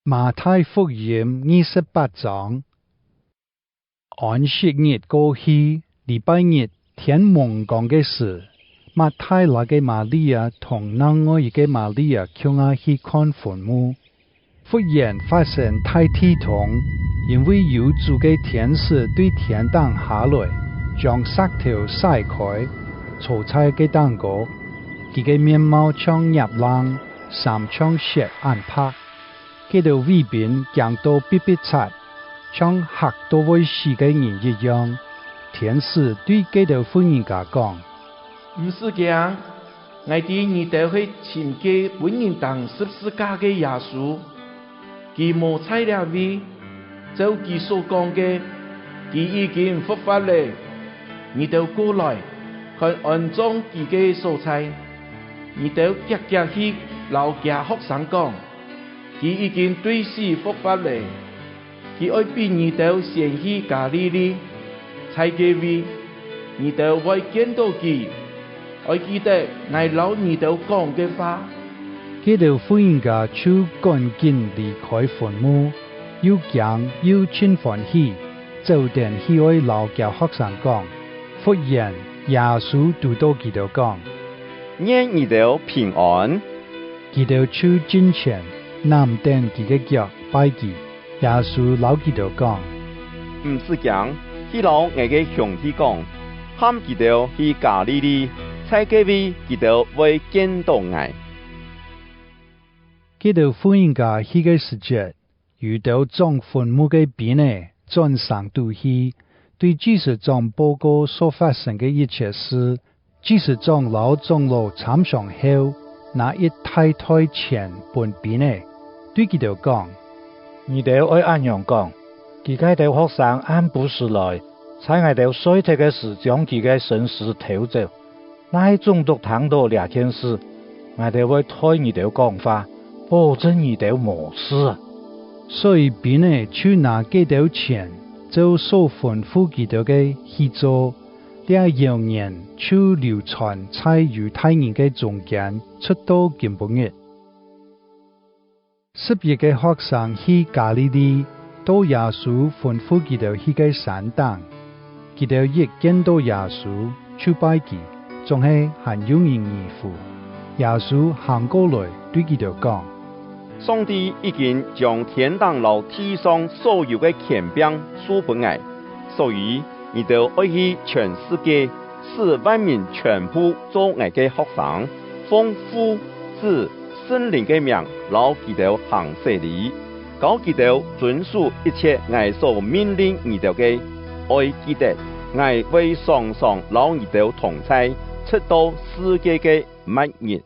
馬太福音28章，安息日過去，禮拜日天蒙光嘅時，馬太那嘅瑪利亞同另外一個瑪利亞叫我去看墳墓。忽然發生大地動，因為有主嘅天使對天堂下來，將石頭篩開，坐在嘅當個，佢嘅面貌像葉狼，衫像雪暗白。佢條尾邊講到逼逼擦，像嚇到會死嘅人一樣。天使對佢條婦人家講：唔是驚，我哋你哋去尋嘅本人當十字架嘅耶穌，佢冇猜了位，就佢所講嘅，佢已經復活了。你哋過來看安葬佢嘅所在，你哋夾夾去老家學生講。佢已經對死復活了，佢愛比你哋先去加利利，在嗰位，你哋會見到佢，愛記得我老你哋講嘅話。佢條婦人家就趕緊離開墳墓，又驚又真歡喜，走電去愛老教學生講。忽然耶穌對到佢哋講：願你哋平安。佢哋就進前。南定佢嘅腳拜佢，耶穌老佢哋講：唔是講，去老我嘅兄弟講，喊佢哋去加利利，在嗰位佢哋會見到我。佢哋婦人家去嘅時節，遇到葬墳墓嘅邊呢，轉上到去，對祭司長報告所發生嘅一切事。祭司長老長老參詳後，拿一大袋錢本邊呢。對佢哋講：你哋愛按樣講，佢家啲學生按不時來，在我哋衰退嘅時將佢嘅神師偷走，那係中毒談到兩件事，我哋會推你哋講法，保證你哋冇事。所以邊呢就拿幾條錢，就所吩咐佢哋嘅去做，這謠言就流傳在猶太人嘅中間，出到今日。11個學生去加利利，到耶穌吩咐佢哋去嘅山頂，佢哋一見到耶穌就拜佢，仲係很有人義父。耶穌行過來對佢哋講：上帝已經將天堂和地上所有嘅權柄賜俾我，所以你哋愛去全世界，使萬民全部做我嘅學生，奉父子聖靈嘅名，老佢哋行洗禮，教佢哋遵守一切我所命令你哋嘅，愛記得我會常常老你哋同在，直到世界嘅末日。